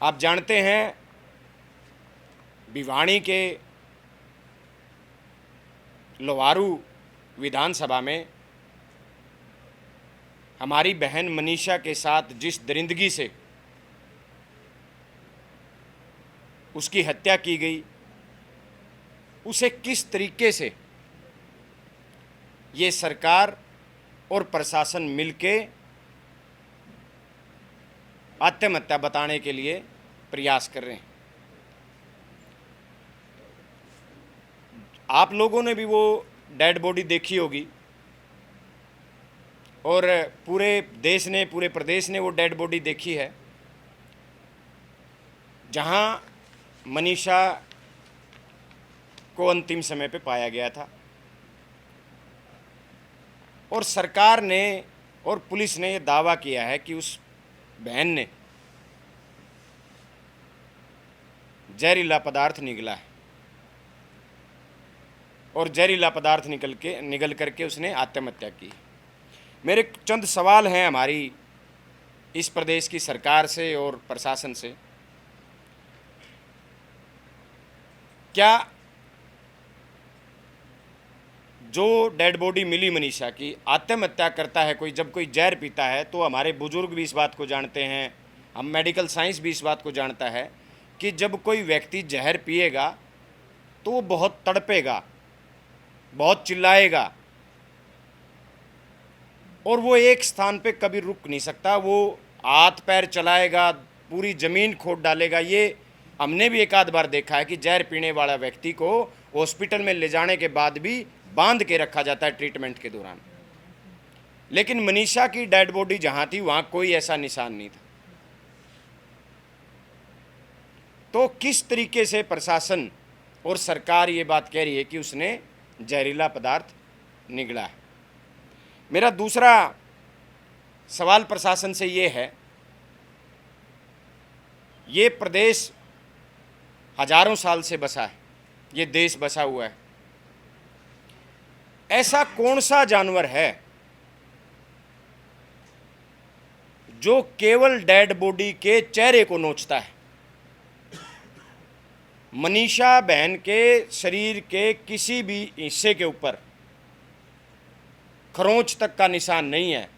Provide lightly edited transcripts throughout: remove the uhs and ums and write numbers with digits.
आप जानते हैं भिवाड़ी के लोहारू विधानसभा में हमारी बहन मनीषा के साथ जिस दरिंदगी से उसकी हत्या की गई, उसे किस तरीके से ये सरकार और प्रशासन मिलके आत्महत्या बताने के लिए प्रयास कर रहे हैं। आप लोगों ने भी वो डेड बॉडी देखी होगी और पूरे देश ने, पूरे प्रदेश ने वो डेड बॉडी देखी है, जहां मनीषा को अंतिम समय पे पाया गया था। और सरकार ने और पुलिस ने ये दावा किया है कि उस बहन ने जहरीला पदार्थ निगला है और जहरीला पदार्थ निगल करके उसने आत्महत्या की। मेरे चंद सवाल हैं हमारी इस प्रदेश की सरकार से और प्रशासन से। क्या जो डेड बॉडी मिली मनीषा की, आत्महत्या करता है कोई, जब कोई जहर पीता है, तो हमारे बुजुर्ग भी इस बात को जानते हैं, हम मेडिकल साइंस भी इस बात को जानता है कि जब कोई व्यक्ति जहर पिएगा तो वो बहुत तड़पेगा, बहुत चिल्लाएगा और वो एक स्थान पे कभी रुक नहीं सकता। वो हाथ पैर चलाएगा, पूरी ज़मीन खोद डालेगा। ये हमने भी एक आध बार देखा है कि जहर पीने वाला व्यक्ति को हॉस्पिटल में ले जाने के बाद भी बांध के रखा जाता है ट्रीटमेंट के दौरान। लेकिन मनीषा की डेड बॉडी जहां थी वहां कोई ऐसा निशान नहीं था। तो किस तरीके से प्रशासन और सरकार ये बात कह रही है कि उसने जहरीला पदार्थ निगला है। मेरा दूसरा सवाल प्रशासन से ये है, ये प्रदेश हजारों साल से बसा है, ये देश बसा हुआ है। ऐसा कौन सा जानवर है जो केवल डेड बॉडी के चेहरे को नोचता है? मनीषा बहन के शरीर के किसी भी हिस्से के ऊपर खरोंच तक का निशान नहीं है।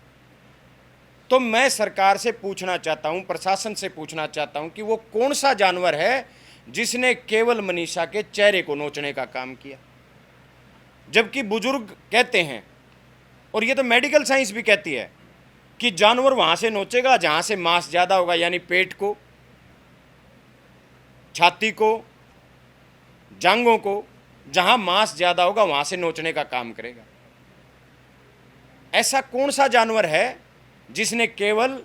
तो मैं सरकार से पूछना चाहता हूं, प्रशासन से पूछना चाहता हूं कि वो कौन सा जानवर है जिसने केवल मनीषा के चेहरे को नोचने का काम किया। जबकि बुजुर्ग कहते हैं, और ये तो मेडिकल साइंस भी कहती है, कि जानवर वहां से नोचेगा जहां से मांस ज़्यादा होगा, यानी पेट को, छाती को, जांघों को, जहां मांस ज़्यादा होगा वहां से नोचने का काम करेगा। ऐसा कौन सा जानवर है जिसने केवल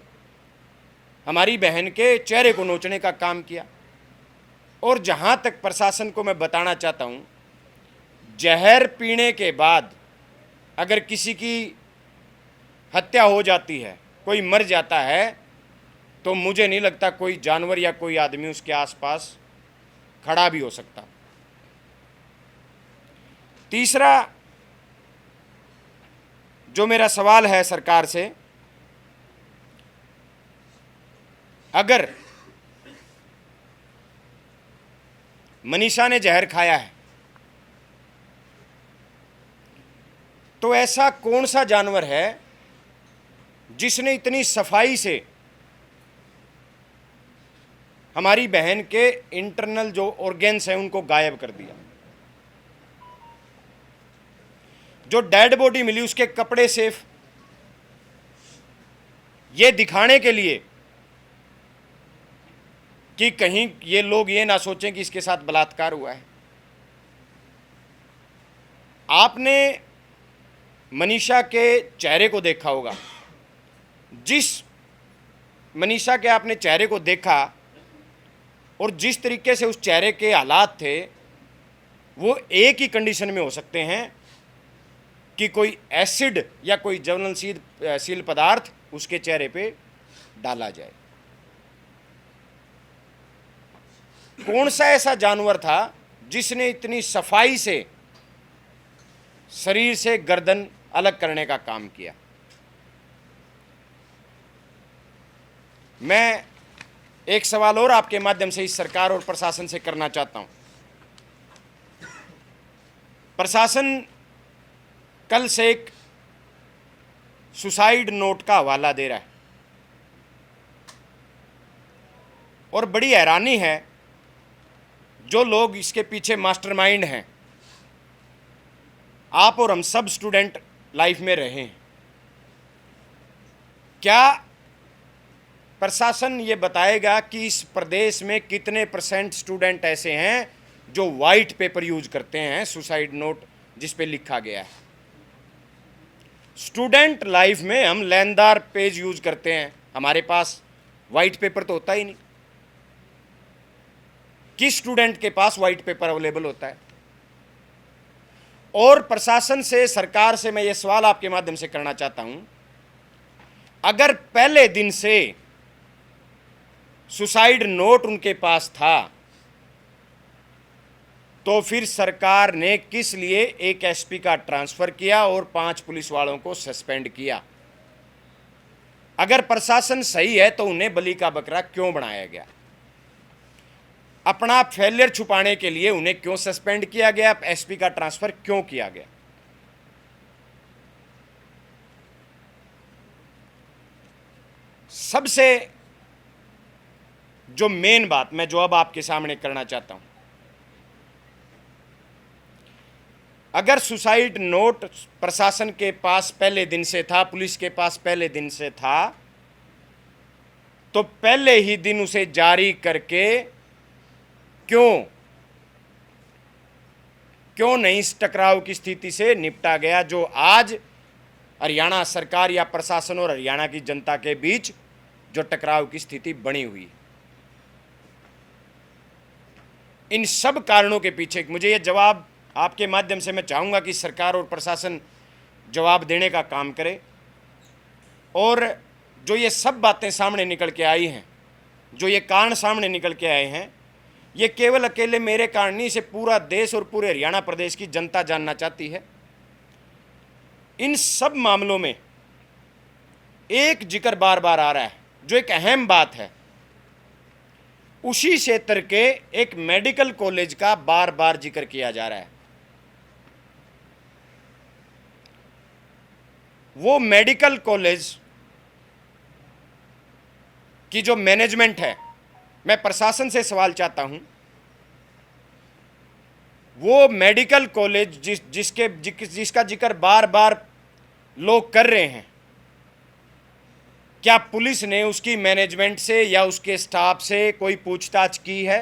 हमारी बहन के चेहरे को नोचने का काम किया? और जहां तक प्रशासन को मैं बताना चाहता हूं, जहर पीने के बाद अगर किसी की हत्या हो जाती है, कोई मर जाता है, तो मुझे नहीं लगता कोई जानवर या कोई आदमी उसके आसपास खड़ा भी हो सकता। तीसरा जो मेरा सवाल है सरकार से, अगर मनीषा ने जहर खाया है तो ऐसा कौन सा जानवर है जिसने इतनी सफाई से हमारी बहन के इंटरनल जो ऑर्गेन्स हैं उनको गायब कर दिया? जो डेड बॉडी मिली उसके कपड़े सेफ, ये दिखाने के लिए कि कहीं ये लोग ये ना सोचें कि इसके साथ बलात्कार हुआ है। आपने मनीषा के चेहरे को देखा होगा, जिस मनीषा के आपने चेहरे को देखा और जिस तरीके से उस चेहरे के हालात थे, वो एक ही कंडीशन में हो सकते हैं कि कोई एसिड या कोई ज्वलनशील पदार्थ उसके चेहरे पे डाला जाए। कौन सा ऐसा जानवर था जिसने इतनी सफाई से शरीर से गर्दन अलग करने का काम किया? मैं एक सवाल और आपके माध्यम से इस सरकार और प्रशासन से करना चाहता हूं। प्रशासन कल से एक सुसाइड नोट का हवाला दे रहा है और बड़ी हैरानी है, जो लोग इसके पीछे मास्टरमाइंड हैं, आप और हम सब स्टूडेंट लाइफ में रहे हैं। क्या प्रशासन ये बताएगा कि इस प्रदेश में कितने % स्टूडेंट ऐसे हैं जो वाइट पेपर यूज करते हैं, सुसाइड नोट जिस पे लिखा गया है? स्टूडेंट लाइफ में हम लेनदार पेज यूज करते हैं, हमारे पास वाइट पेपर तो होता ही नहीं। किस स्टूडेंट के पास वाइट पेपर अवेलेबल होता है? और प्रशासन से, सरकार से मैं ये सवाल आपके माध्यम से करना चाहता हूं, अगर पहले दिन से सुसाइड नोट उनके पास था तो फिर सरकार ने किस लिए एक एसपी का ट्रांसफर किया और 5 पुलिस वालों को सस्पेंड किया? अगर प्रशासन सही है तो उन्हें बलि का बकरा क्यों बनाया गया? अपना फेलियर छुपाने के लिए उन्हें क्यों सस्पेंड किया गया? एसपी का ट्रांसफर क्यों किया गया? सबसे जो मेन बात मैं जो अब आपके सामने करना चाहता हूं, अगर सुसाइड नोट प्रशासन के पास पहले दिन से था, पुलिस के पास पहले दिन से था, तो पहले ही दिन उसे जारी करके क्यों नहीं इस टकराव की स्थिति से निपटा गया जो आज हरियाणा सरकार या प्रशासन और हरियाणा की जनता के बीच जो टकराव की स्थिति बनी हुई है? इन सब कारणों के पीछे मुझे ये जवाब आपके माध्यम से मैं चाहूँगा कि सरकार और प्रशासन जवाब देने का काम करे। और जो ये सब बातें सामने निकल के आई हैं, जो ये कारण सामने निकल के आए हैं, ये केवल अकेले मेरे कारण नहीं, इसे पूरा देश और पूरे हरियाणा प्रदेश की जनता जानना चाहती है। इन सब मामलों में एक जिक्र बार बार आ रहा है, जो एक अहम बात है, उसी क्षेत्र के एक मेडिकल कॉलेज का बार बार जिक्र किया जा रहा है। वो मेडिकल कॉलेज की जो मैनेजमेंट है, मैं प्रशासन से सवाल चाहता हूं, वो मेडिकल कॉलेज जिसका जिक्र बार बार लोग कर रहे हैं, क्या पुलिस ने उसकी मैनेजमेंट से या उसके स्टाफ से कोई पूछताछ की है?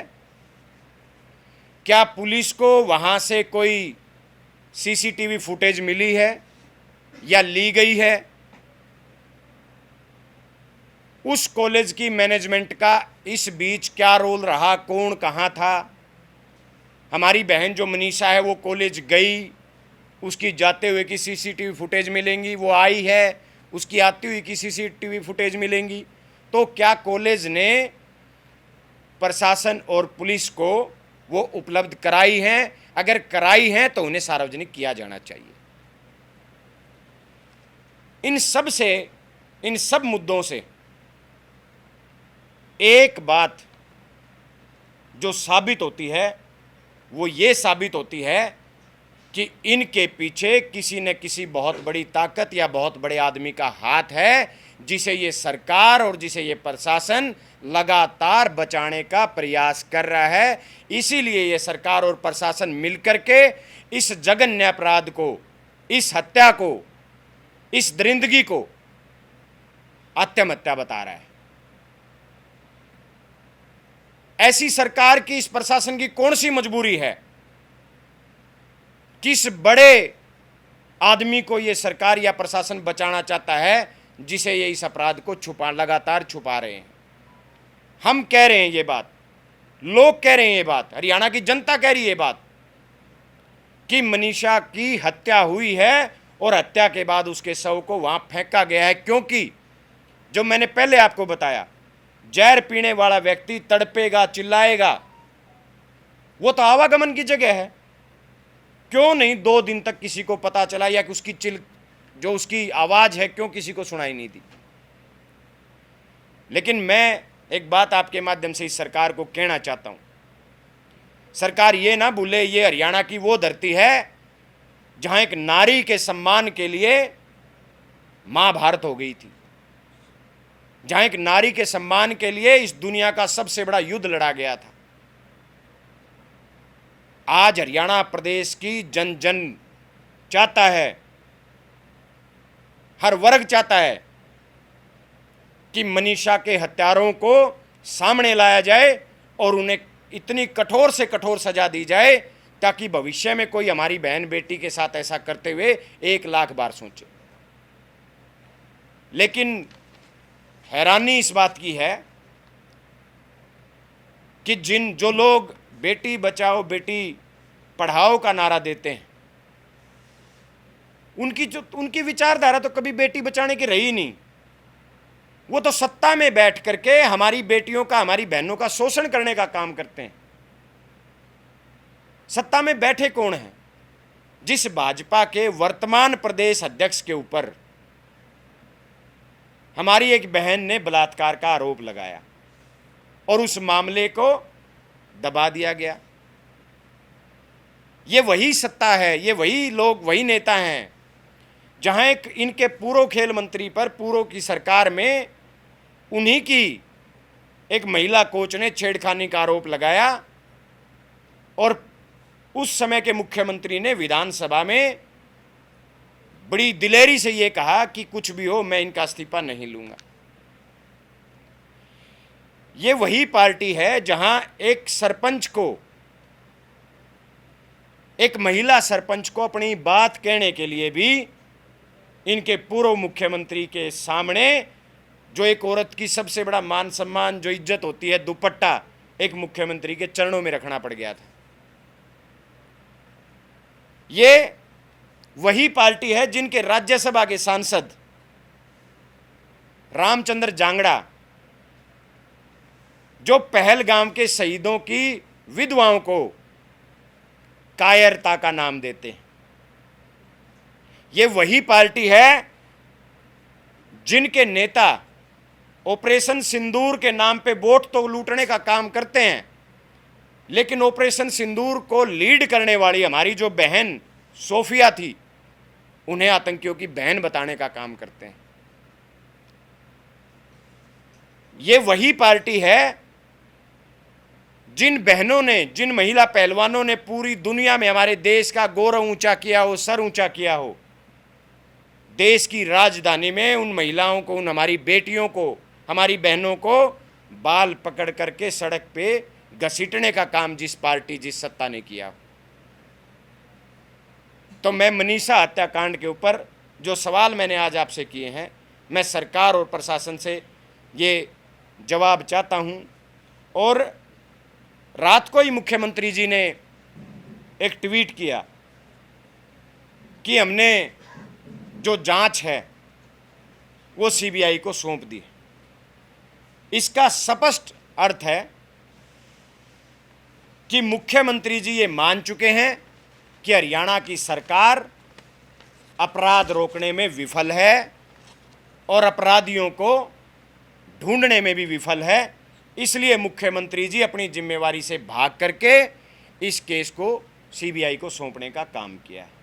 क्या पुलिस को वहां से कोई सीसीटीवी फुटेज मिली है या ली गई है? उस कॉलेज की मैनेजमेंट का इस बीच क्या रोल रहा? कौन कहां था? हमारी बहन जो मनीषा है वो कॉलेज गई, उसकी जाते हुए की सीसीटीवी फुटेज मिलेंगी, वो आई है, उसकी आती हुई की सीसीटीवी फुटेज मिलेंगी। तो क्या कॉलेज ने प्रशासन और पुलिस को वो उपलब्ध कराई हैं? अगर कराई हैं तो उन्हें सार्वजनिक किया जाना चाहिए। इन सब मुद्दों से एक बात जो साबित होती है वो ये साबित होती है कि इनके पीछे किसी न किसी बहुत बड़ी ताकत या बहुत बड़े आदमी का हाथ है, जिसे ये सरकार और जिसे ये प्रशासन लगातार बचाने का प्रयास कर रहा है। इसीलिए ये सरकार और प्रशासन मिलकर के इस जघन्य अपराध को, इस हत्या को, इस दरिंदगी को आत्महत्या बता रहा है। ऐसी सरकार की, इस प्रशासन की कौन सी मजबूरी है? किस बड़े आदमी को यह सरकार या प्रशासन बचाना चाहता है जिसे ये इस अपराध को लगातार छुपा रहे हैं? हम कह रहे हैं ये बात, लोग कह रहे हैं ये बात, हरियाणा की जनता कह रही है ये बात कि मनीषा की हत्या हुई है और हत्या के बाद उसके शव को वहां फेंका गया है। क्योंकि जो मैंने पहले आपको बताया, जहर पीने वाला व्यक्ति तड़पेगा, चिल्लाएगा, वो तो आवागमन की जगह है। क्यों नहीं 2 दिन तक किसी को पता चला, या उसकी उसकी आवाज है क्यों किसी को सुनाई नहीं दी? लेकिन मैं एक बात आपके माध्यम से इस सरकार को कहना चाहता हूं। सरकार ये ना भूले, ये हरियाणा की वो धरती है जहां एक नारी के सम्मान के लिए महाभारत हो गई थी, जहां एक नारी के सम्मान के लिए इस दुनिया का सबसे बड़ा युद्ध लड़ा गया था। आज हरियाणा प्रदेश की जन जन चाहता है, हर वर्ग चाहता है कि मनीषा के हत्यारों को सामने लाया जाए और उन्हें इतनी कठोर से कठोर सजा दी जाए ताकि भविष्य में कोई हमारी बहन बेटी के साथ ऐसा करते हुए 1,00,000 बार सोचे। लेकिन हैरानी इस बात की है कि जो लोग बेटी बचाओ बेटी पढ़ाओ का नारा देते हैं, उनकी विचारधारा तो कभी बेटी बचाने की रही नहीं। वो तो सत्ता में बैठ करके हमारी बेटियों का, हमारी बहनों का शोषण करने का काम करते हैं। सत्ता में बैठे कौन हैं? जिस भाजपा के वर्तमान प्रदेश अध्यक्ष के ऊपर हमारी एक बहन ने बलात्कार का आरोप लगाया और उस मामले को दबा दिया गया। ये वही सत्ता है, ये वही लोग, वही नेता हैं जहां एक इनके पूर्व खेल मंत्री पर पूर्व की सरकार में उन्हीं की एक महिला कोच ने छेड़खानी का आरोप लगाया और उस समय के मुख्यमंत्री ने विधानसभा में बड़ी दिलेरी से ये कहा कि कुछ भी हो मैं इनका इस्तीफा नहीं लूंगा। ये वही पार्टी है जहां एक सरपंच को, एक महिला सरपंच को अपनी बात कहने के लिए भी इनके पूर्व मुख्यमंत्री के सामने, जो एक औरत की सबसे बड़ा मान सम्मान, जो इज्जत होती है, दुपट्टा, एक मुख्यमंत्री के चरणों में रखना पड़ गया था। ये वही पार्टी है जिनके राज्यसभा के सांसद रामचंद्र जांगड़ा, जो पहलगाम के शहीदों की विधवाओं को कायरता का नाम देते हैं। ये वही पार्टी है जिनके नेता ऑपरेशन सिंदूर के नाम पे वोट तो लूटने का काम करते हैं, लेकिन ऑपरेशन सिंदूर को लीड करने वाली हमारी जो बहन सोफिया थी, उन्हें आतंकियों की बहन बताने का काम करते हैं। ये वही पार्टी है जिन बहनों ने, जिन महिला पहलवानों ने पूरी दुनिया में हमारे देश का गौरव ऊंचा किया हो, सर ऊंचा किया हो, देश की राजधानी में उन महिलाओं को, उन हमारी बेटियों को, हमारी बहनों को बाल पकड़ करके सड़क पे घसीटने का काम जिस पार्टी, जिस सत्ता ने किया। तो मैं मनीषा हत्याकांड के ऊपर जो सवाल मैंने आज आपसे किए हैं, मैं सरकार और प्रशासन से ये जवाब चाहता हूं। और रात को ही मुख्यमंत्री जी ने एक ट्वीट किया कि हमने जो जांच है वो सीबीआई को सौंप दी। इसका स्पष्ट अर्थ है कि मुख्यमंत्री जी ये मान चुके हैं कि हरियाणा की सरकार अपराध रोकने में विफल है और अपराधियों को ढूंढने में भी विफल है। इसलिए मुख्यमंत्री जी अपनी जिम्मेवारी से भाग करके इस केस को सीबीआई को सौंपने का काम किया है।